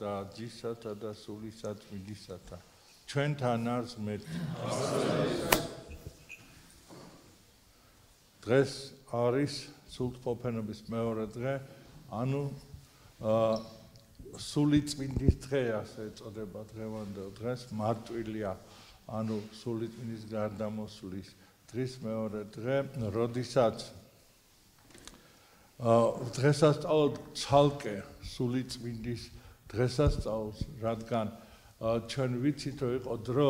და ძისათა და სულისა წმინდისათა ჩვენთან არს მერტი დღეს არის სულთყოფენობის მეორე დღე ანუ სული წმინდის დღე ასე ეწოდება დღევანდელ დღეს მარტვილია ანუ სული წმინდის გარდამოსვლის დღის მეორე დღე როდესაც დღესასწაულოდ ცალკე სული წმინდის დღესასწაულს რადგან ჩვენ ვიცით რომ იყო დრო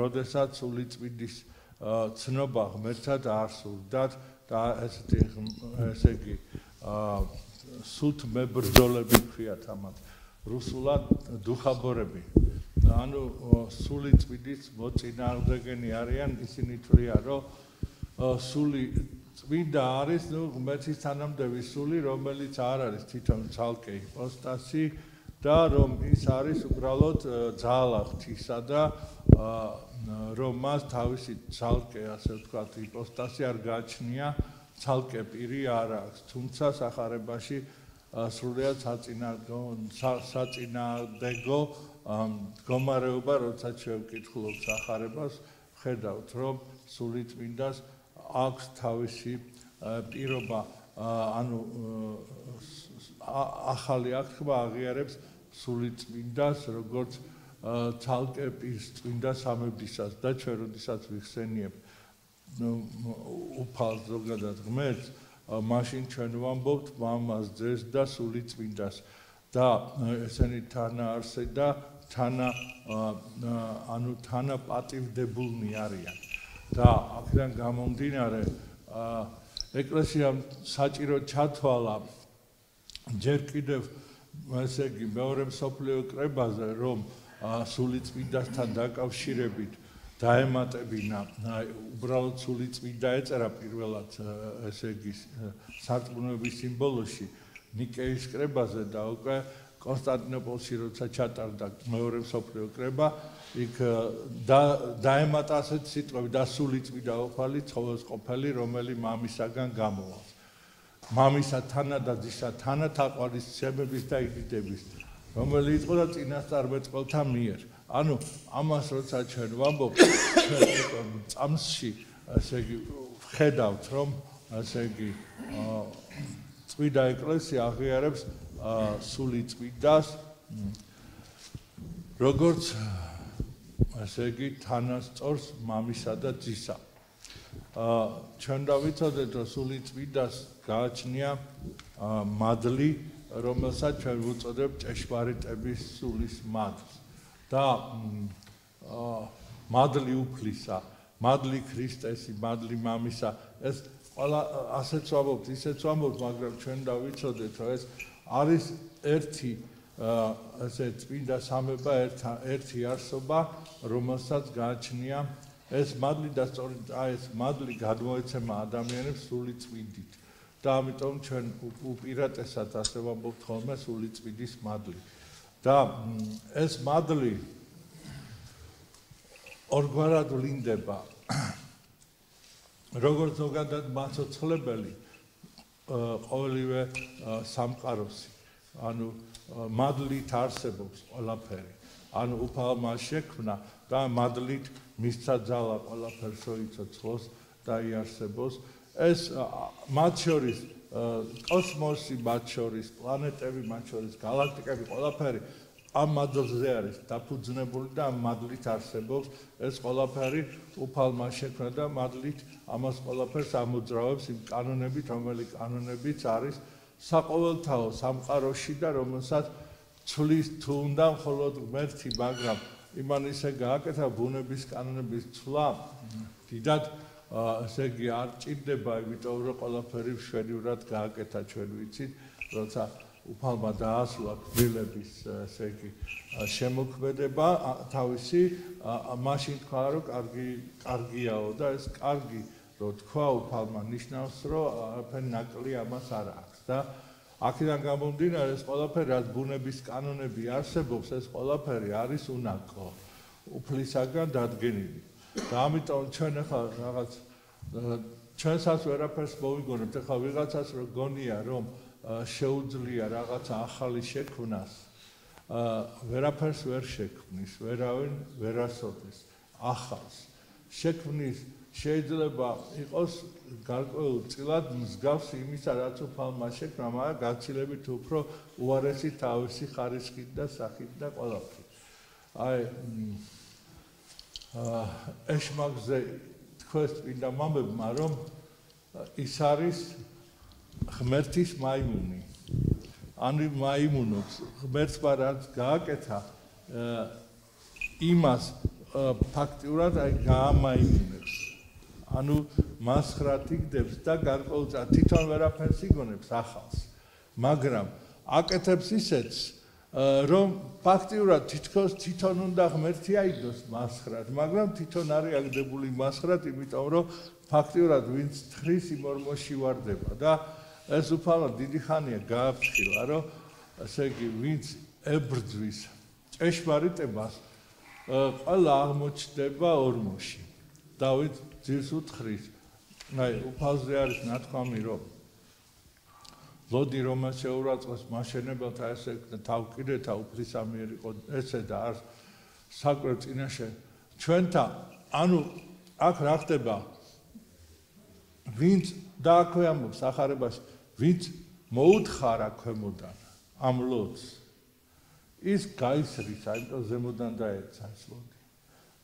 როდესაც სული წმინდის ცნობა ღმერთად არ სურდათ და ესე იგი სუთ მებრძოლები ქვიათ ამათ რუსულად დუხაბორები ანუ სული წმინდის მოწინააღმდეგენი არიან ისინი თვლიან რომ სული წმინდა არის ღმერთის თანამდები სული რომელიც არ არის თვითონ ცალკე იპოსტასი და რომ ის არის უბრალოდ ძალა ღვთისა და რომ მას თავისი ცალკე ასე ვთქვათ იპოსტასი არ გააჩნია ცალკე პირი არ აქვს თუმცა სახარებაში სრულიად საწინააღმდეგო მდგომარეობა როდესაც შევკითხულობ სახარებას ხედავთ რომ სული წმინდას აქვს თავისი პირობა ანუ ახალი აღთქმა აღიარებს სული წმინდას როგორც ცალკე პირს წმინდა სამებდისას და ჩვენ როდესაც ვიხსენიებ უფალ ზოგადად ღმერთს მაშინ ჩვენ ვამბობთ მამას ძეს და სული წმინდას და ესენი თანაარსე და თანაპატივდებულნი არიან და აქედან გამომდინარე ეკლესიამ საჭირო ჩათვალა ჯერ კიდევ ესე იგი მეორე მსოფლიო კრებაზე რომ სული წმინდასთან დაკავშირებით დაემატებინა უბრალოდ სული წმინდა ეწერა პირველად ესე იგი სარწმუნოების სიმბოლოში ნიკეის კრებაზე და უკვე კონსტანტინოპოლში როცა ჩატარდა მეორე მსოფლიო კრება იქ დაემატა ასეთ სიტყვები და სული წმინდა უფალი ცხოველსყოფელი რომელი მამისაგან გამოვალ მამისა თანა და ძისა თანა თაყვანისცემების და იდიდების რომელი იყო და წინასწარმეტყველთა მიერ ანუ ამას როცა ჩვენ ვამბობთ ჩვენ წამსში ასე იგი ვხედავთ რომ ასე იგი წმინდა ეკლესია აღიარებს სული წმინდას როგორც ასე იგი თანასწორს მამისა და ძისა ჩვენ დავიცოდეთ რომ სული წმინდას გააჩნია მადლი რომელსაც ჩვენ ვუწოდებთ ჭეშმარიტების სულის მადლს და მადლი უფლისა მადლი ქრისტესი მადლი მამისა ეს ყველა ასეც ვამბობთ ისეც ვამბობთ მაგრამ ჩვენ დავიცოდეთ რომ ეს არის ერთი ასე წმინდა სამება ერთი არსობა რომელსაც გააჩნია ეს მადლი და სწორედ ეს მადლი გადმოეცემა ადამიანებს სული წმინდით და ამიტომ ჩვენ უპირატესად ასე ვამბობთ ხოლმე სული წმინდის მადლი და ეს მადლი ორგვარად ვლინდება როგორც ზოგადად მაცოცხლებელი ყოველივე სამყაროსი ანუ მადლით არსებობს ყველაფერი ანუ უფალმა შექმნა და მადლით მისცა ძალა ყველაფერს რომ იცოცხლოს და იარსებოს ეს მათ შორის კოსმოსი მათ შორის პლანეტები მათ შორის გალაქტიკები ყველაფერი ამ მადლზე არის დაფუძნებული და ამ მადლით არსებობს ეს ყველაფერი უფალმა შექმნა და მადლით ამას ყველაფერს ამოძრავებს იმ კანონებით რომელი კანონებიც არის საყოველთაო სამყაროში და რომელსაც ცვლის თუ უნდა მხოლოდ ღმერთი მაგრამ იმან ისე გააკეთა ბუნების კანონების ცვლა დიდად ესე იგი არ ჭირდება იმიტომ რომ ყველაფერი მშვენივრად გააკეთა ჩვენ ვიცით როცა უფალმა დაასრულა კბილების ესე იგი შემოქმედება თავისი მაშინ თქვა რომ კარგიაო და ეს კარგი რო თქვა უფალმა ნიშნავს რომ არაფერი ნაკლი ამას არ აქვს და აქედან გამომდინარე ეს ყველაფერი რაც ბუნების კანონები არსებობს ეს ყველაფერი არის უნაკო უფლისაგან დადგენილი და ამიტომ ჩვენ ახლა რაღაც ჩვენსაც ვერაფერს მოვიგონებთ ახლა ვიღაცას რო გონია რომ შეუძლია რაღაცა ახალი შექმნას ვერაფერს ვერ შექმნის, ვერავინ ვერ ასოდეს ახალს. შექმნის შეიძლება იყოს გარკვეულწილად მსგავსი იმისა, რაც უფალმა შექმნა, მაგრამ გაცილებით უფრო უარესი თავისი ხარისხით და სახით და ყველაფრით. აი ეშმაკზე თქვენს წმინდა მამებმა, რომ ის არის ღმერთის მაიმუნი. ანუ მაიმუნობს ღმერთმა რაც გააკეთა იმას ფაქტიურად აი გაამაიმუნებს. ანუ მასხრად იგდებს და გარკვეულწილად თვითონ ვერაფერს იგონებს ახალს. მაგრამ აკეთებს ისეთს, რომ ფაქტიურად თითქოს თვითონ უნდა ღმერთი აიგდოს მასხრად, მაგრამ თვითონ არის აგდებული მასხრად, იმიტომ რომ ფაქტიურად ვინც თხრის იმ ორმოში ვარდება და ეს უფალმა დიდი ხანია გააფრთხილა, რომ ესე იგი ვინც ებრძვის ჭეშმარიტებას, ყველა აღმოჩნდება ორმოში. დავით ძირს უთხრის, აი უფალზე არის ნათქვამი, რომ ლოდი რომელს შეურაცხყოფს მაშენებელთა ესე თავკიდეთა უფლისამიერ იყო ესე და არ საკრებ წინაშე ჩვენთან, ანუ აქ რა ხდება, ვინც დააქვეამობს ახარებაში, ვინც მოუთხარა ქვემოდან ამ ლოდს, ის გაისრის, აიტო ზემოდან დაეცა ეს ლოდი.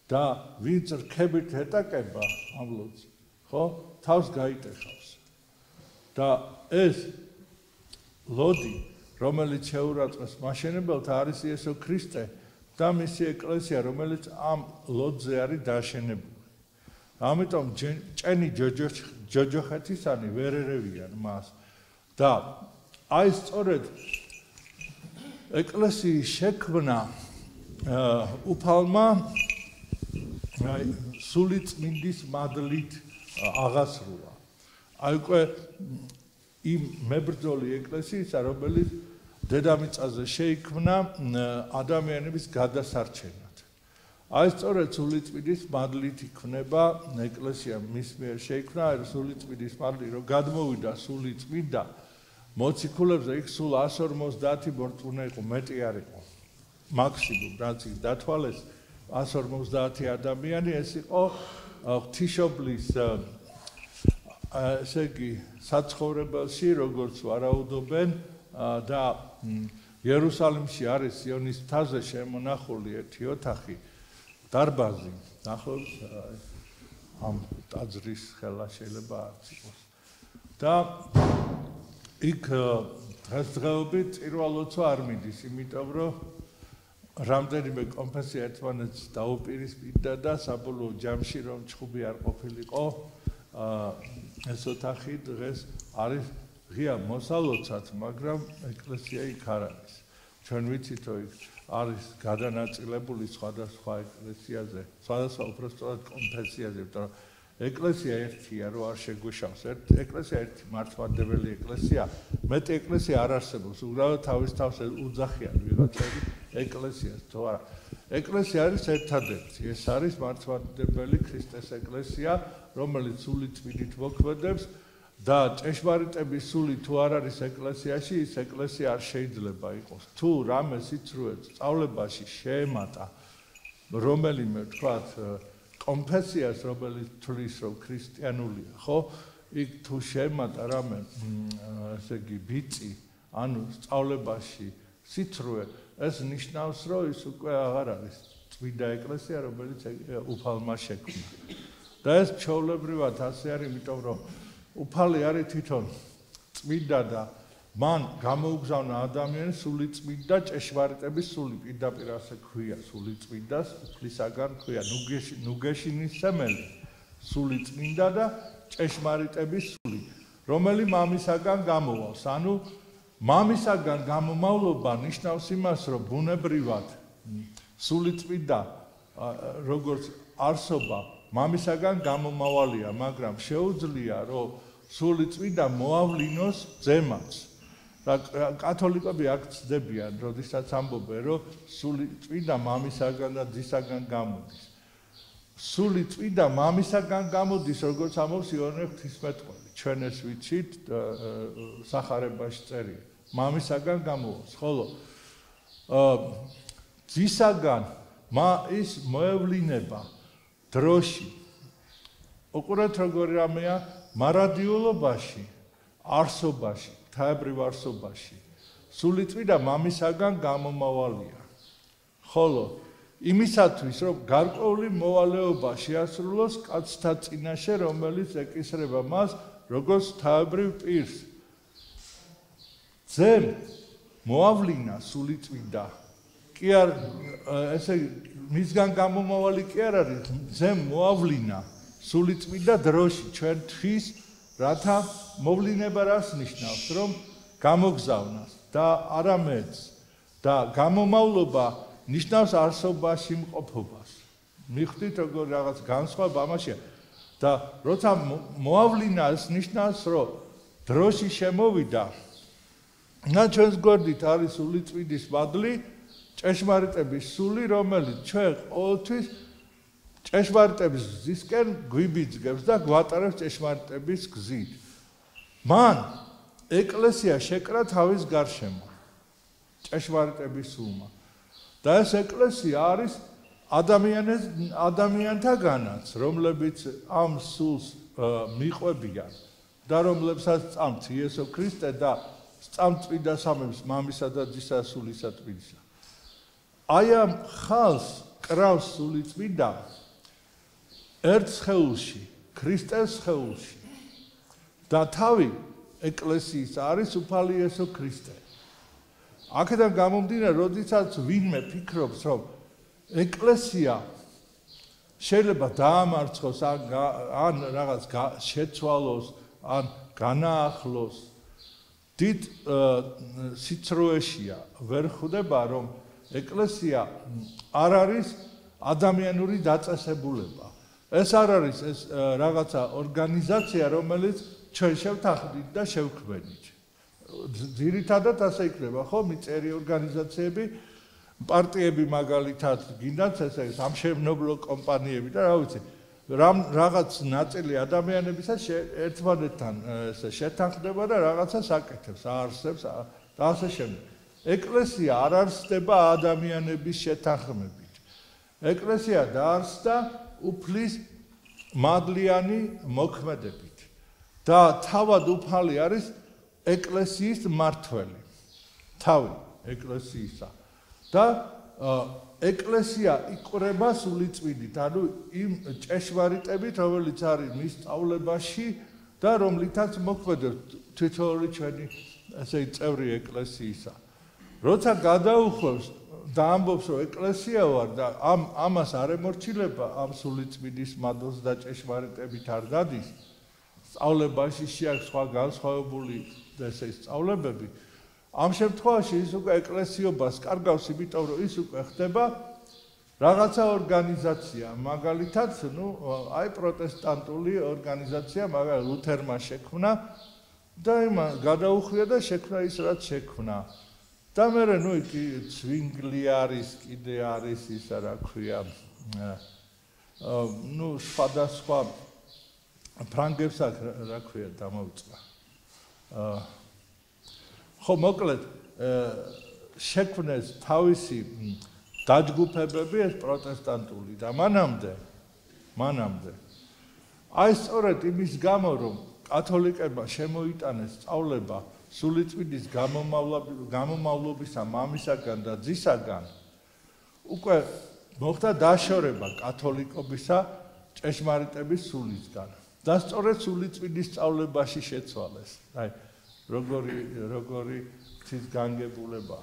და ვინც რქებით ეტაკება ამ ლოდს, ხო, თავს გაიტეხავს. და ეს ლოდი, რომელიც შეურაცხყოფს მაშენებელთა არის იესო ქრისტე და მისი ეკლესია, რომელიც ამ ლოდზე არის დაშენებული. ამიტომ ჭენი ჯოჯოხეთისანი ვერ ერევიან მას. და აი სწორედ ეკლესიის შექმნა უფალმა აი სულიწმინდის მადლით აღასრულა. აი უკვე იმ მებრძოლი ეკლესიისა, რომელიც დედამიწაზე შეიქმნა ადამიანების გადასარჩენად. აი სწორედ სულიწმინდის მადლით იქნება ეკლესია, მის მიერ შეიქმნა სულიწმინდის მადლი, რომ გადმოვიდა სულიწმინდა მოციქულებზე, იქ სულ 150 მორწმუნე იყო, მეტი არ იყო. მაქსიმუმ რაც ის დათვალეს 150 ადამიანი, ეს იყო ღვთისმშობლის ესე იგი საცხოვრებელში, როგორც ვარაუდობენ და იერუსალიმში არის სიონის მთაზე შემონახული ერთი ოთახი, დარბაზი, ახლავს ამ ტაძრის ხელა შეიძლება არც იყოს. და იქ დღესდღეობით პირველ ლოცვა არ მიდის, იმიტომ რომ რამდენიმე კონფესია ერთმანეთს დაუპირისპირდა და საბოლოო ჯამში რომ ჩხუბი არ ყოფილიყო, ეს ოთახი დღეს არის ღია მოსალოცად, მაგრამ ეკლესია იქ არ არის. ჩვენ ვიცით, რომ იქ არის გადანაწილებული სხვადასხვა ეკლესიაზე, სხვადასხვა უბრალოდ კონფესიაზე, იმიტომ რომ ეკლესია ერთია, რო არ შეგვეშავს. ეკლესია ერთი მართლმადიდებელი ეკლესია, მეტი ეკლესია არ არსებობს, უბრალოდ თავის თავს უძახიან ვიღაცები ეკლესიას, თუ არა. ეკლესია არის ერთადერთი, ეს არის მართლმადიდებელი ქრისტეს ეკლესია, რომელიც სულიწმინდით მოქმედებს და ჭეშმარიტების სული თუ არ არის ეკლესიაში, ის ეკლესია არ შეიძლება იყოს. თუ რამე სიცრუე სწავლებაში შეემატა რომელიმე თქვათ კონფესიას, რომელიც თვლის, რომ ქრისტიანულია, ხო? იქ თუ შეემატა რამე ესე იგი ბიწი, ანუ სწავლებაში სიცრუე, ეს ნიშნავს, რომ ის უკვე აღარ არის წმინდა ეკლესია, რომელიც უფალმა შექმნა. და ეს ჩვეულებრივად ასე არის, იმიტომ რომ უფალი არის თვითონ წმინდა და მან გამოუგზავნა ადამიანს სულიწმინდა ჭეშმარიტების სული, პირდაპირ ასე ქვია სულიწმინდას, უფლისაგან ქვია ნუგეშინის სემელი, სულიწმინდა და ჭეშმარიტების სული, რომელიც მამისაგან გამოვავს. ანუ მამისაგან გამომავლობა ნიშნავს იმას, რომ ბუნებრივად სულიწმინდა როგორც არსობა მამისაგან გამომავალია, მაგრამ შეუძლია, რომ სულიწმინდა მოავლინოს ძემაც. და კათოლიკები აქ ცდებიან, როდესაც ამბობენ, რომ სულიწმინდა მამისაგან და ძისაგან გამოდის. სულიწმინდა მამისაგან გამოდის, როგორც ამბობს იოანე ღვთისმეტყველი. ჩვენ ეს ვიცით, სახარებაში წერია. მამისაგან გამოდის, ხოლო ძისაგან ის მოევლინება დროში უყურეთ როგორი რამეა მარადიულობაში არსობაში თაებრივ არსობაში სულიწმიდა მამისაგან გამომავალია ხოლო იმისათვის რომ გარკვეული მოვალეობა შეასრულოს კაცთა წინაშე რომელიც ეკისრება მას როგორც თაებრივ პირს ძემ მოავლინა სულიწმიდა კი არ ესე მისგან გამომავალი კი არ არის ძემ მოავლინა სულიწმიდა დროში ჩვენ თვის რათა მოვლინება რას ნიშნავს რომ გამოგზავნას და არამედ და გამომავლობა ნიშნავს არსობაში მყოფობას მიხვდით როგორ რაღაც განსხვავება ამაშია და როცა მოავლინა ის ნიშნავს რომ დროში შემოვიდა და ჩვენს გვერდით არის სულიწმიდის მადლი ჭეშმარიტების სული რომელიც ჩვენ ყოველთვის ჭეშმარიტების გზისკენ გვიბიძგებს და გვატარებს ჭეშმარიტების გზით მან ეკლესია შეკრა თავის გარშემო ჭეშმარიტების სულმა და ეს ეკლესია არის ადამიანთაგანაც რომლებიც ამ სულს მიყვებიან და რომლებსაც წამთ იესო ქრისტე და სწამთ წმინდა სამების მამისა და ძისა სულისა ტვინსა აი ამ ხალს კრავს სულიწმიდა ერთ სხეულში ქრისტეს სხეულში და თავი ეკლესიის არის უფალი იესო ქრისტე აქედან გამომდინარე როდესაც ვინმე ფიქრობს რომ ეკლესია შეიძლება დაამარცხოს ან რაღაც შეცვალოს ან განაახლოს დიდ სიცრუეშია ვერ ხვდება რომ ეკლესია არ არის ადამიანური დაწესებულება ეს არ არის ეს რაღაცა ორგანიზაცია რომელიც ჩვენ შევთანხმდით და შევქმნით ძირითადად ასე იქნება ხო მიწერი ორგანიზაციები პარტიები მაგალითად გინდათ ესე სამშენებლო კომპანიები და რა ვიცი რაღაც ნაწილი ადამიანებისაც ერთმანეთთან ესე შეთანხმდება და რაღაცას აკეთებს აარსებს და ასე შემდეგ ეკლესია არ არსდება ადამიანების შეთანხმებით ეკლესია დაარსდა უფლის მადლიანი მოქმედებით და თავად უფალი არის ეკლესიის მმართველი თავი ეკლესიისა და ეკლესია იყრება სულიწმიდით ანუ იმ ჭეშმარიტებით რომელიც არის მის სწავლებაში და რომლითაც მოქმედებს თითოეული ჩვენი ესე წევრი ეკლესიისა როცა გადაუხვევს და ამბობს რომ ეკლესია ვარ და ამას არ ემორჩილება ამ სულიწმიდის მადლს და ჭეშმარიტებით არ გადის სწავლებაში შეაქვს სხვა განსხვავებული ესე სწავლებები ამ შემთხვევაში ის უკვე ეკლესიობას კარგავს იმიტომ რომ ის უკვე ხდება რაღაცა ორგანიზაცია მაგალითად ნუ აი პროტესტანტული ორგანიზაცია მაგალითად ლუთერმა შექმნა და იმან გადაუხვია და შექმნა ის რაც შექმნა და მერე ნუ იგი ცვინგლი არის კიდე არის ისა რა ქვია ნუ სხვადასხვა ფრანგებს რა ქვია დამოუწყდა ხო მოკლედ შექმნეს თავისი დაჯგუფებები ეს პროტესტანტული და მანამდე აი სწორედ იმის გამო რომ კათოლიკებმა შემოიტანეს სწავლება სულიწმიდის გამომავლობისა მამისაგან და ძისაგან უკვე მოხდა დაშორება კათოლიკობისა ჭეშმარიტების სულისგან და სწორედ სულიწმიდის სწავლებაში შეცვალეს აი როგორი ღვთის განგებულება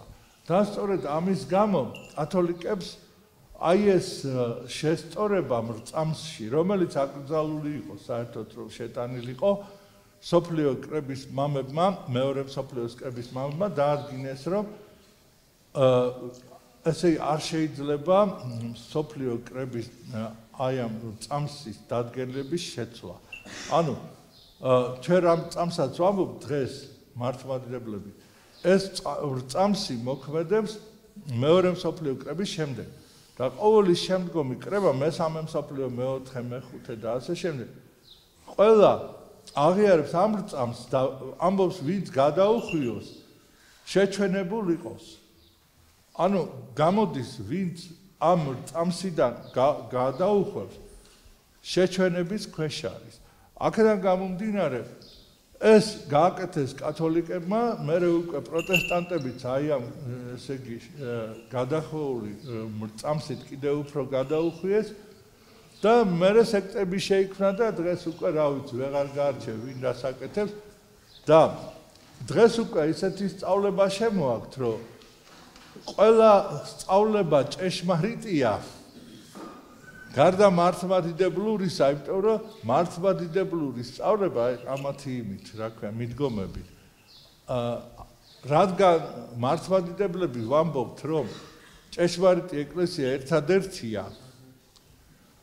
და სწორედ ამის გამო კათოლიკებს აი ეს შესწორება მრწამსში რომელიც აკრძალული იყო საერთოდ რომ შეტანილიყო სოფლიო კრების მამებმა მეორე სოფლიოს კრების მამებმა დაადგინეს რომ ესე არ შეიძლება სოფლიო კრების აი ამ წამსის დადგენილების შეცვლა ანუ ჩვენ ამ წამსაც ვამბობ დღეს მართლმადიდებლები ეს წამსი მოქმედებს მეორე მსოფლიო კრების შემდეგ და ყოველი შემდგომი კრება მესამე მსოფლიო მეოთხე მეხუთე და ასე შემდეგ ყველა აღიარებს ამ წამს და ამბობს ვინც გადაუხვიოს შეჩვენებულ იყოს ანუ გამოდის ვინც ამ წამსიდან გადაუხვევს შეჩვენების ქვეშ არის. აქედან გამომდინარე ეს გააკეთეს კათოლიკებმა, მერე უკვე პროტესტანტებიც აი ამ ესე იგი გადახვეული წამსით კიდევ უფრო გადაუხვიეს და მერე სექტები შეიქმნა და დღეს უკვე რა ვიცი ვეღარ გაარჩევ ვინ რას აკეთებს და დღეს უკვე ისეთი სწავლება შემოაქვთ რომ ყველა სწავლება ჭეშმარიტია გარდა მართლმადიდებლურისა, იმიტომ რომ მართლმადიდებლურის სწავლება ამათი იმით, რა ქვია, მიდგომებით. რადგან მართლმადიდებლები ვამბობთ, რომ ჭეშმარიტი ეკლესია ერთადერთია,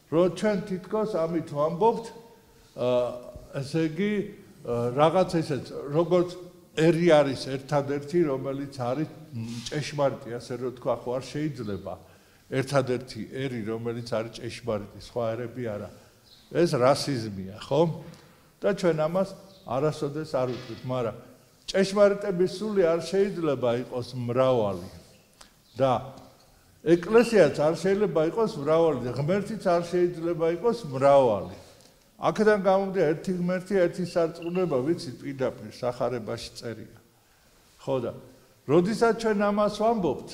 რომ ჩვენ თითქოს ამით ვამბობთ, ესე იგი, რაღაც ესეც, როგორც ერი არის ერთადერთი, რომელიც არის ჭეშმარიტი, ასე რომ თქვა, ხო არ შეიძლება. ერთადერთი ერი, რომელიც არის ჭეშმარიტი, სხვა ერები არა. ეს რასიზმია, ხო? და ჩვენ ამას არასოდეს არ ვიტყვით, მაგრამ ჭეშმარიტების სული არ შეიძლება იყოს მრავალი. და ეკლესიაც არ შეიძლება იყოს მრავალი, და ღმერთიც არ შეიძლება იყოს მრავალი. აქედან გამომდინარე, ერთი ღმერთი, ერთი სარწმუნება, ვიცით, პირდაპირ სახარებაში წერია. ხო და როდესაც ჩვენ ამას ვამბობთ,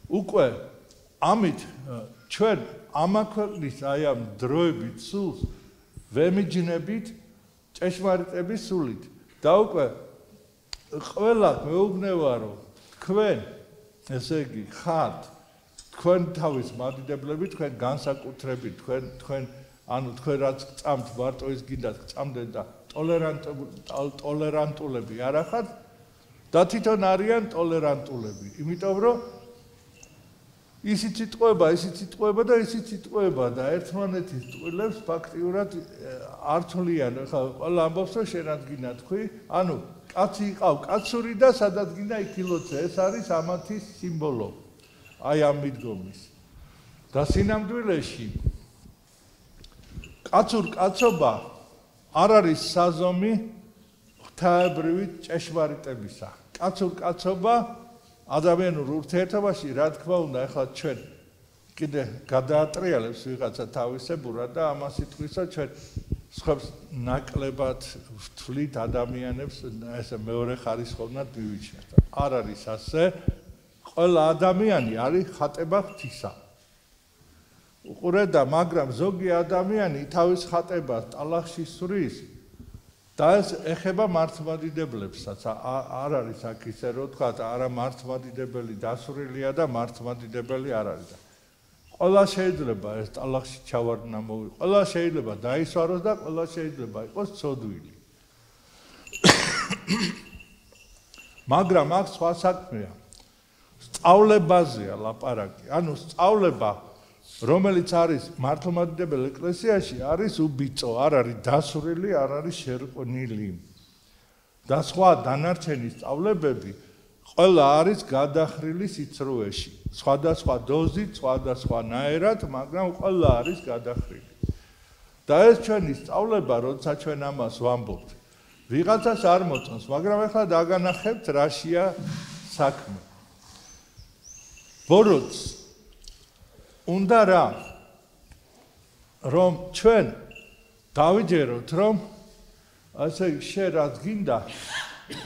უკვე ამით ჩვენ ამა ქვეყნის აი ამ დროებით სულს ვემიჯნებით ჭეშმარიტების სულით და უკვე ყველა მეუბნება რომ თქვენ ესე იგი ხართ თქვენ თავის მადიდებლები თქვენ განსაკუთრებით თქვენ ანუ თქვენ რაც წამთ მარტო ის გინდათ წამდნენ და ტოლერანტულები არა ხართ და თვითონ არიან ტოლერანტულები იმიტომ რომ ისიც იტყვება და ისიც იტყვება და ერთმანეთის ტყილებს ფაქტიურად არ თვლიან ხა ყველა ამბობს რომ შენადგინა თქვი ანუ კაცი იყავ კაცური და სადადგინა იქილოცე ეს არის ამათის სიმბოლო აი ამ მიდგომის და სინამდვილეში კაცობა არ არის საზომი ღვთაებრივი ჭეშმარიტებისა კაცობა ადამიანურ ურთიერთობაში რა თქმა უნდა ახლა ჩვენ კიდე გადაატრიალებს ვიღაცა თავისებურად და ამას იტყვისა ჩვენ სხვებს ნაკლებად ვთვლით ადამიანებს ესე მეორე ხარისხოვნად მივიჩნევთ არ არის ასე ყველა ადამიანი არის ხატება ღვთისა უყურე და მაგრამ ზოგი ადამიანი თავის ხატებას ტალახში სვრის და ეს ეხება მართლმადიდებლებსაც არ არის აქ ისე რომ თქვა არა მართლმადიდებელი დასურილია და მართლმადიდებელი არ არის და ყველა შეიძლება ეს ტალახში ჩავარდნა მოვი ყველა შეიძლება დაისვაროს და ყველა შეიძლება იყოს ცოდვილი მაგრამ აქ სხვა საქმეა სწავლებაზეა ლაპარაკი ანუ სწავლება რომელიც არის მართლმადიდებელ ეკლესიაში არის უბიწო, არ არის დასურილი, არ არის შერყვნილი. და სხვა დანარჩენი სწავლებები ყველა არის გადახრილი სიცრუეში. სხვადასხვა დოზით, სხვადასხვანაირად, მაგრამ ყველა არის გადახრილი. და ეს ჩვენი სწავლება, როცა ჩვენ ამას ვამბობთ, ვიღაცას არ მოწონს, მაგრამ ახლა დაგანახებთ რაშია საქმე. ბოროტს უნდა რა რომ ჩვენ დავიჯეროთ რომ ასე შე რაც გინდა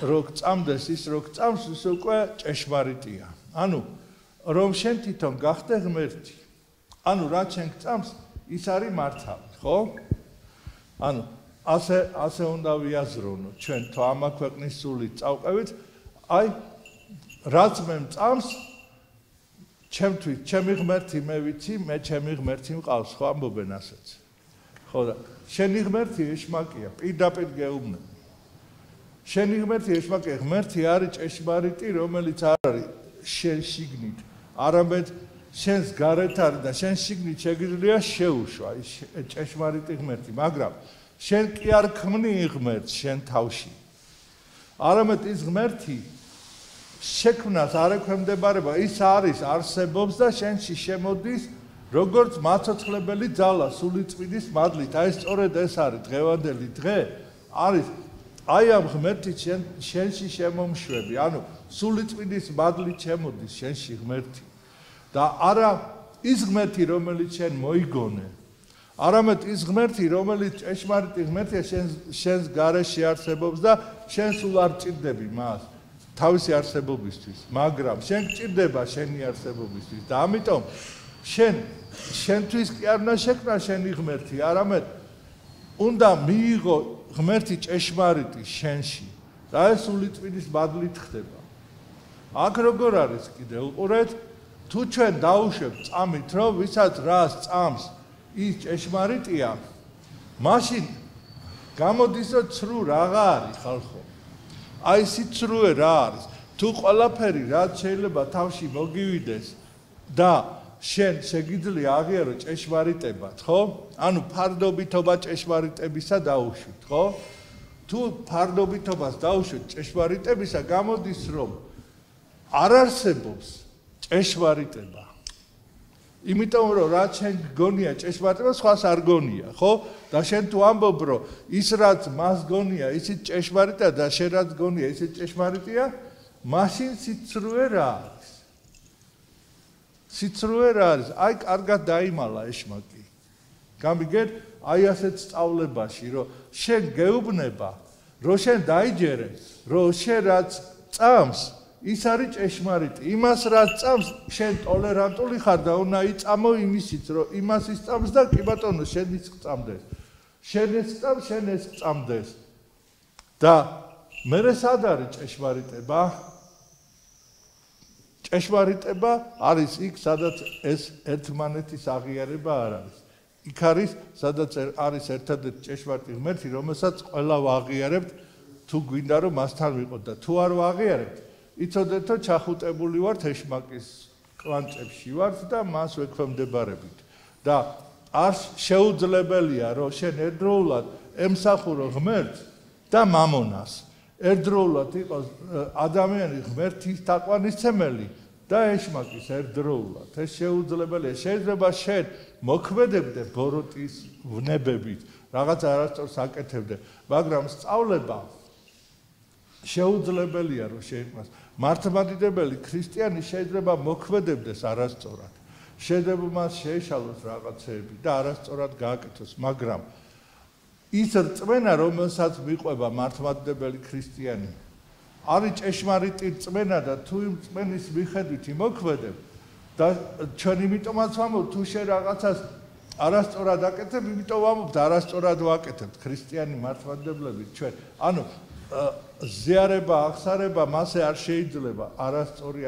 რომ წამდეს ის რომ წამს ის უკვე ჭეშმარიტია ანუ რომ შენ თვითონ გახდე ღმერთი ანუ რაც შენ წამს ის არის მართალი ხო ანუ ასე უნდა ვიაზროვნოთ ჩვენ თუ ამა ქვეყნის სულით წავყევით აი რაც მე წამს ჩემთვის ჩემი ღმერთი მე ვიცი მე ჩემი ღმერთი მყავს ხო ამბობენ ასეც ხო და შენი ღმერთი ეშმაკია პირდაპირ გეუბნები შენი ღმერთი ეშმაკია ღმერთი არის ჭეშმარიტი რომელიც არ არის შენ შიგნით არამედ შენს გარეთ არის და შენ შიგნით შეგიძლია შეუშვა ის ჭეშმარიტი ღმერთი მაგრამ შენ კი არ ქმნი ღმერთს შენ თავში არამედ ის ღმერთი შექმნას არ ექვემდებარება ის არის არსებობს და შენში შემოდის როგორც მაცოცხლებელი ძალა სულიწმინდის მადლით აი სწორედ ეს არის დღევანდელი დღე არის აი ამ ღმერთით შენში შემომშვები, ანუ სულიწმინდის მადლით შემოდის შენში ღმერთი და არა ის ღმერთი, რომელიც შენ მოიგონე, არამედ ის ღმერთი, რომელიც ჭეშმარიტი ღმერთია, შენს გარეშე არსებობს და შენ სულ არ ჭირდები მას თავისი არსებობისთვის, მაგრამ შენ გჭირდება შენი არსებობისთვის და ამიტომ შენთვის კი არ უნდა შექმნა შენი ღმერთი, არამედ უნდა მიიღო ღმერთი ჭეშმარიტი შენში და ეს სულიწმინდის მადლით ხდება. აქ როგორ არის კიდე უყურეთ, თუ ჩვენ დაუშვებთ წამით, რომ ვისაც რას წამს ის ჭეშმარიტია, მაშინ გამოდის, რომ ცრუ რაღა არის ხალხო. აი სიცრუე რა არის? თუ ყველაფერი რაც შეიძლება თავში მოგივიდეს და შენ შეგიძლია აღიარო ჭეშმარიტებად, ხო? ანუ ფარდობითობა ჭეშმარიტებისა დაუშვით, ხო? თუ ფარდობითობას დაუშვით ჭეშმარიტებისა, გამოდის, რომ არ არსებობს ჭეშმარიტება. იმიტომ რომ რაც შენ გგონია ჭეშმარიტება, სხვას არ გონია, ხო? და შენ თუ ამბობ, რომ ის რაც მას გონია, ისიც ჭეშმარიტია და შენ რაც გონია, ისიც ჭეშმარიტია, მაშინ სიცრუე რა არის? სიცრუე რა არის? აი კარგად დაიმალა ეშმაკი. გამიგეთ, აი ასეთ სწავლებაში, რომ შენ გეუბნება, რომ შენ დაიჯერე, რომ შენ რაც წამს, ის არის ჭეშმარიტი. იმას რაც წამს, შენ ტოლერანტული ხარ და უნდა იწამო იმისიც, რომ იმას ისწამს და კი ბატონო, შენ ის გწამდეს. შენ ეს გწამს, შენ ეს გწამდეს. და მერე სად არის ჭეშმარიტება? ჭეშმარიტება არის იქ, სადაც ეს ერთმანეთის აღიარება არ არის. იქ არის, სადაც არის ერთადერთი ჭეშმარიტი ღმერთი, რომელსაც ყველა ვაღიარებთ, თუ გვინდა რომ მასთან ვიყოთ და თუ არ ვაღიარებთ, იცოდეთ, რომ ჩახუტებული ვართ ეშმაკის კვანჭებში ვართ და მას ვექვემდებარებით. და არ შეუძლებელია, რომ შენ ერთდროულად ემსახურო ღმერთს და მამონას. ერთდროულად იყოს ადამიანი ღმერთის თაყვანისმცემელი და ეშმაკის ერთდროულად. ეს შეუძლებელია. შეიძლება შენ მოქმედებდე ბოროტის ვნებებით, რაღაც არასწორს აკეთებდე, მაგრამ სწავლება შეუძლებელია, რომ შეიყვანოს. მართლმადიდებელი ქრისტიანი შეიძლება მოქმედებდეს არასწორად. შეიძლება მას შეეშალოს რაღაცეები და არასწორად გააკეთოს, მაგრამ ის რწმენა, რომელსაც მიყვება მართლმადიდებელი ქრისტიანი, არის ჭეშმარიტი რწმენა და თუ იმ რწმენის მიხედვით იმოქმედებ და ჩვენ იმიტომაც ვამბობთ, თუ შენ რაღაცას არასწორად აკეთებ, იმიტომ ვამბობთ არასწორად ვაკეთებთ ქრისტიანი მართლმადიდებლები ჩვენ. ანუ ზიარება, აღსარება მასე არ შეიძლება არასწორი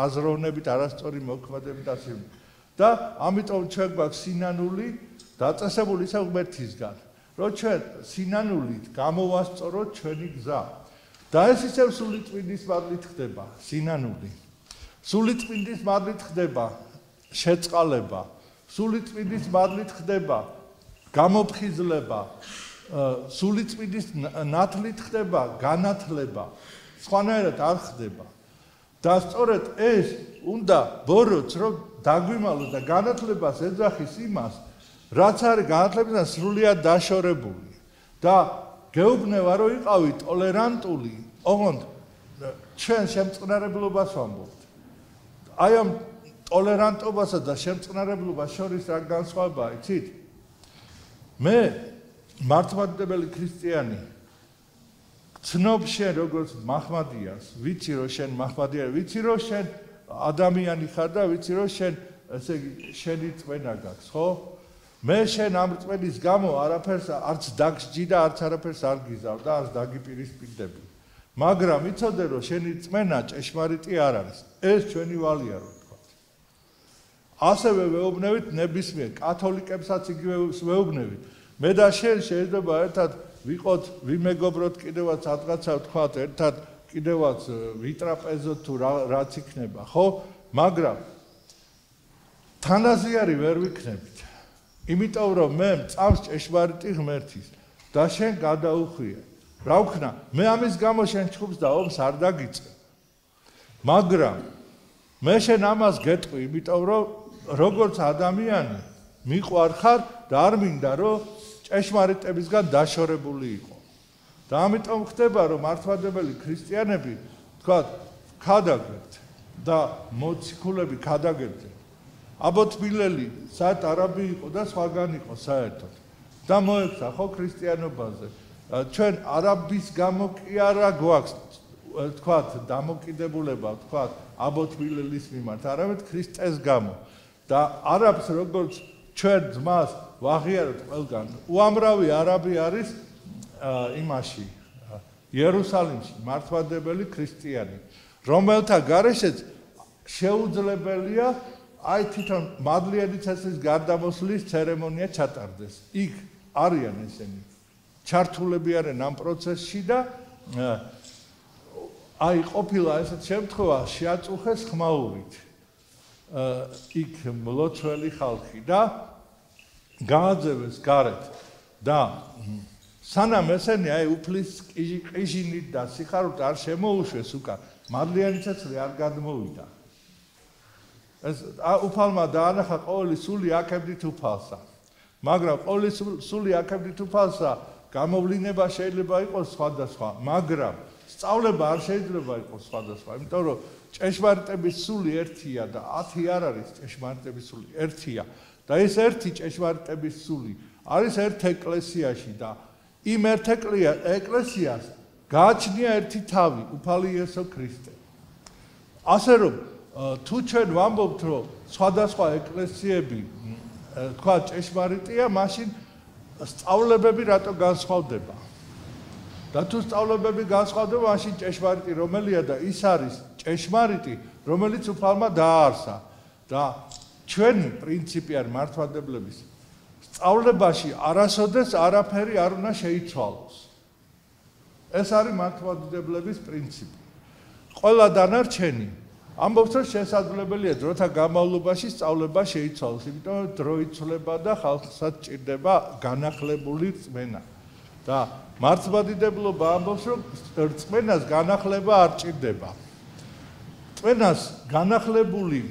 აზროვნებით, არასწორი მოქმედებით ასე. და ამიტომ ჩვენ გვაქვს სინანული დაწესებული ისე ღმერთისგან, რომ ჩვენ სინანულით გამოვასწოროთ ჩვენი გზა. და ეს ისევ სულიწმინდის მადლით ხდება, სინანული. სულიწმინდის მადლით ხდება შეწყალება, სულიწმინდის მადლით ხდება გამოფხიზლება, სულიწმინდის ნათლით ხდება განათლება, სხვანაირად არ ხდება. და სწორედ ეს უნდა ბოროტს, რომ დაგვიმალოს და განათლებას ეძახის იმას, რაც არის განათლებიდან სრულიად დაშორებული. და გეუბნება, რომ იყავი ტოლერანტული, ოღონდ ჩვენ შემწყნარებლობას ვამბობთ. აი ამ ტოლერანტობასა და შემწყნარებლობას შორის რა განსხვავებაა, იცით? მე მართლმადიდებელი ქრისტიანი ცნობ შენ როგორც მაჰმადიას, ვიცი რომ შენ მაჰმადია, ვიცი რომ შენ ადამიანი ხარ და ვიცი რომ შენ ესე იგი შენი წმენა გაქვს, ხო? მე შენ ამ წმენის გამო არაფერს არც დაგსჯი და არც არაფერს არ გიზავ და არც დაგიპირისპირდები. მაგრამ იცოდე რომ შენი წმენა ჭეშმარიტი არ არის. ეს ჩვენი ვალია რო თქვა. ასევე ვეუბნებით ნებისმიერ კათოლიკებსაც იგივე ვეუბნებით. მე და შენ შეიძლება ერთად ვიყოთ, ვიმეგობროთ კიდევაც რაღაცა ვთქვათ, ერთად კიდევაც ვიტრაპეზოთ თუ რაც იქნება, ხო? მაგრამ თანაზიარი ვერ ვიქნებით. იმიტომ რომ მე წავს ჭეშმარიტი ღმერთის და შენ გადაუხვიე. რა ვქნა? მე ამის გამო შენ ჩხუბს და ომს არ დაგიწე. მაგრამ მე შენ ამას გეტყვი, იმიტომ რომ როგორც ადამიანი მიყვარხარ და არ მინდა რომ ჭეშმარიტებისგან დაშორებული იყო. და ამიტომ ხდება რომ მართლმადიდებელი ქრისტიანები თქვა ქადაგებთ და მოციქულები ქადაგებდნენ აბოთბილელი საათ არაბი იყო და სხვაგან იყო საერთოდ და მოექცა ხო ქრისტიანობაზე ჩვენ არაბის გამო კი არა გვაქვს თქვათ დამოკიდებულება თქვათ აბოთბილელის მიმართ არამედ ქრისტეს გამო და არაბს როგორც ჩვენ ძმას ვაღიარებთ ყველგან უამრავი არაბი არის იმაში იერუსალიმში მართლმადიდებელი ქრისტიანი რომელთა გარეშეც შეუძლებელია აი თვითონ მადლიანი ცეცხლის გარდამოსვლის ცერემონია ჩატარდეს იქ არიან ესენი ჩართულები არიან ამ პროცესში და აი ყოფილა ესეთ შემთხვევა შეაწუხეს ხმაურით იქ მლოცველი ხალხი და გააძევეს გარეთ და სანამ ესენი აი უფლის ყიჟინით და სიხარულით არ შემოუშვეს უკან მადლიანი ცეცხლი არ გადმოვიდა ეს უფალმა დაანახა ყოველი სული აქებდით უფალსა მაგრამ ყოველი სული აქებდით უფალსა გამოვლინება შეიძლება იყოს სხვადასხვა მაგრამ სწავლება არ შეიძლება იყოს სხვადასხვა იმიტომ რომ ჭეშმარიტების სული ერთია და 10 არ არის ჭეშმარიტების სული ერთია და ეს ერთი ჭეშმარიტების სული არის ერთ ეკლესიაში და იმ ერთ ეკლესიას გააჩნია ერთი თავი უფალი იესო ქრისტე ასე რომ თუ ჩვენ ვამბობთ რომ სხვადასხვა ეკლესიები თქვა ჭეშმარიტია მაშინ სწავლებები რატო განსხვავდება და თუ სწავლებები განსხვავდება მაშინ ჭეშმარიტი რომელია და ის არის ჭეშმარიტი რომელიც უფალმა დააარსა და ჩვენი პრინციპი არის მართლმადიდებლების სწავლებაში არასოდეს არაფერი არ უნდა შეიცვალოს ეს არის მართლმადიდებლების პრინციპი ყველა დანარჩენი ამბობს რომ შესაძლებელია დროთა განმავლობაში სწავლება შეიცვალოს იმიტომ რომ დრო იცვლება და ხალხსაც ჭირდება განახლებული რწმენა და მართლმადიდებლობა ამბობს რომ რწმენას განახლება არ ჭირდება რწმენას განახლებული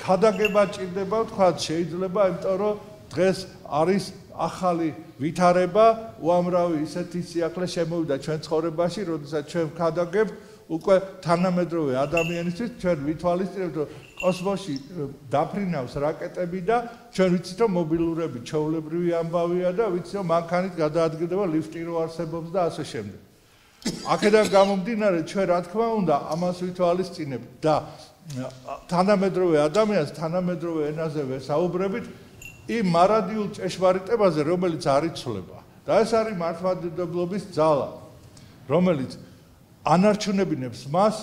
ქადაგება ჭირდება ვთქვათ შეიძლება იმიტომ რომ დღეს არის ახალი ვითარება უამრავი ისეთი სიახლე შემოვიდა ჩვენ ცხოვრებაში როდესაც ჩვენ ქადაგებთ უკვე თანამედროვე ადამიანისთვის ჩვენ ვითვალისწინებთ რომ კოსმოსში დაფრინავს რაკეტები და ჩვენ ვიცით რომ მობილურები ჩვეულებრივი ამბავია და ვიცით რომ მანქანით გადაადგილდება ლიფტი რო არსებობს და ასე შემდეგ. აქედან გამომდინარე ჩვენ რა თქმა უნდა ამას ვითვალისწინებთ და თანამედროვე ადამიანს თანამედროვე ენაზე ვესაუბრებით იმ მარადიულ ჭეშმარიტებაზე რომელიც არ იცვლება და ეს არის მართლმადიდებლობის ძალა რომელიც ანარჩუნებინებს მას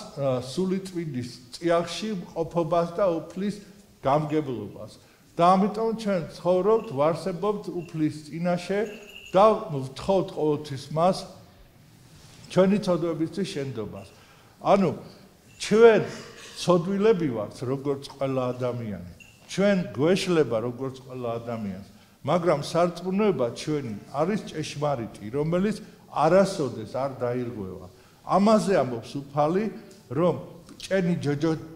სულიწმინდის წიაღში ყოფობას და უფლის გამგებლობას და ამიტომ ჩვენ ცხოვრობთ ვარსებობთ უფლის წინაშე და ვთხოვთ ყოველთვის მას ჩვენი ცოდვებისთვის შენდობას ანუ ჩვენ ცოდვილები ვართ როგორც ყველა ადამიანი ჩვენ გვეშლება როგორც ყველა ადამიანს მაგრამ სარწმუნოება ჩვენი არის ჭეშმარიტი რომელიც არასოდეს არ დაირღვევა ამაზე ამბობს უფალი რომ ჭენი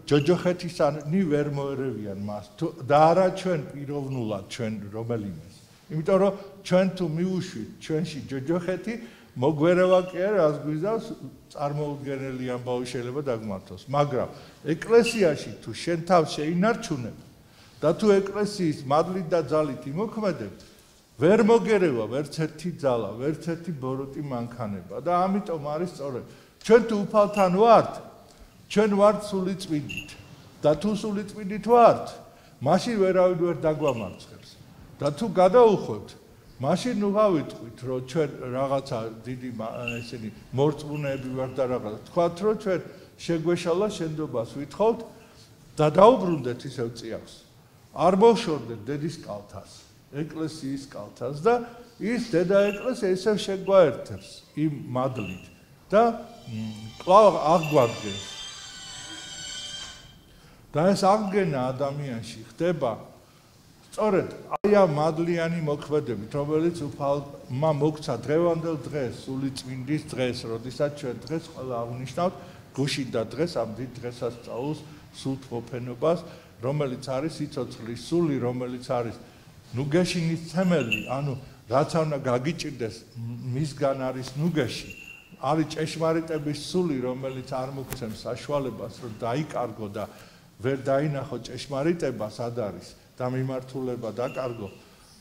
ჯოჯოხეთისანი ვერ მოერევიან მას და არა ჩვენ პიროვნულად ჩვენ რომელიმეს იმიტომ რომ ჩვენ თუ მიუშვით ჩვენში ჯოჯოხეთი მოგვერევა კი არა რას გვიზავს წარმოუდგენელი ამბავი შეიძლება დაგმართოს მაგრამ ეკლესიაში თუ შენ თავს შეინარჩუნებ და თუ ეკლესიის მადლით და ძალით იმოქმედებ ვერ მოგერევა ვერც ერთი ძალა ვერც ერთი ბოროტი მანქანება და ამიტომ არის სწორედ ჩვენ თუ უფალთან ვართ ჩვენ ვართ სულიწმინდით და თუ სულიწმინდით ვართ მაშინ ვერავინ ვერ დაგვამარცხებს და თუ გადაუხვევთ მაშინ ნუ გავიტყვით რომ ჩვენ რაღაცა დიდი ესენი მორწმუნეები ვართ და რაღაცა თქვათ რომ ჩვენ შეგვეშალა შენდობას ვითხოვთ და დაუბრუნდეთ ისევ წიაღს არ მოშორდეთ დედის კალთას ეკლესიის კალთას და ის დედა ეკლესია ისევ შეგვაერთებს იმ მადლით და კვლავ აღგვადგენს და ეს აღგენა ადამიანში ხდება სწორედ აი ამ მადლიანი მოქმედებით რომელიც უფალმა მოგცა დღევანდელ დღეს სულიწმინდის დღეს როდესაც ჩვენ დღეს ყველა აღნიშნავთ გუშინდა დღეს ამ დიდ დღესასწაულს სულთმოფენობას რომელიც არის სიცოცხლის სული რომელიც არის ნუგეშინის ცემელი ანუ რაც უნდა გაგიჭირდეს მისგან არის ნუგეში არის ჭეშმარიტების სული, რომელიც არ მოგცემს საშუალებას, რომ დაიკარგო და ვერ დაინახო ჭეშმარიტება სად არის და მიმართულება დაკარგო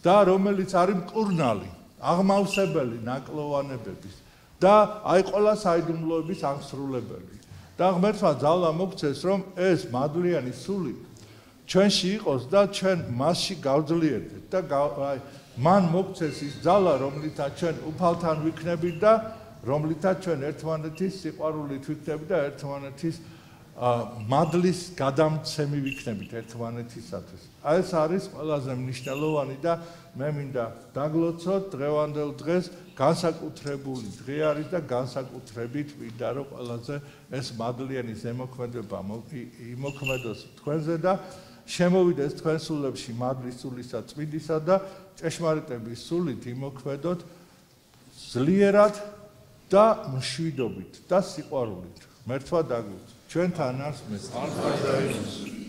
და რომელიც არის მკურნალი, აღმავსებელი ნაკლოვანებების და აი ყველა საიდუმლოების აღსრულებელი. და ღმერთმა ძალა მოგცეს, რომ ეს მადლიანი სული ჩვენში იყოს და ჩვენ მასში გავძლიერდეთ და აი მან მოგცეს ის ძალა, რომლითაც ჩვენ უფალთან ვიქნებით და რომლითაც ჩვენ ერთმანეთის სიყვარულით ვიქნებით და ერთმანეთის მადლის გადამცემი ვიქნებით ერთმანეთისათვის. აი ეს არის ყველაზე მნიშვნელოვანი და მე მინდა დაგლოცოთ დღევანდელ დღეს განსაკუთრებული დღე არის და განსაკუთრებით მინდა რომ ყველაზე ეს მადლიანი ზემოქმედება იმოქმედოს თქვენზე და შემოვიდეს თქვენ სულებში მადლის სულისა წმინდისა და ჭეშმარიტების სულით იმოქმედოთ ძლიერად და მშვიდობით და სიყვარულით. მერთვა დაგლოცოთ. ჩვენთან არის მე.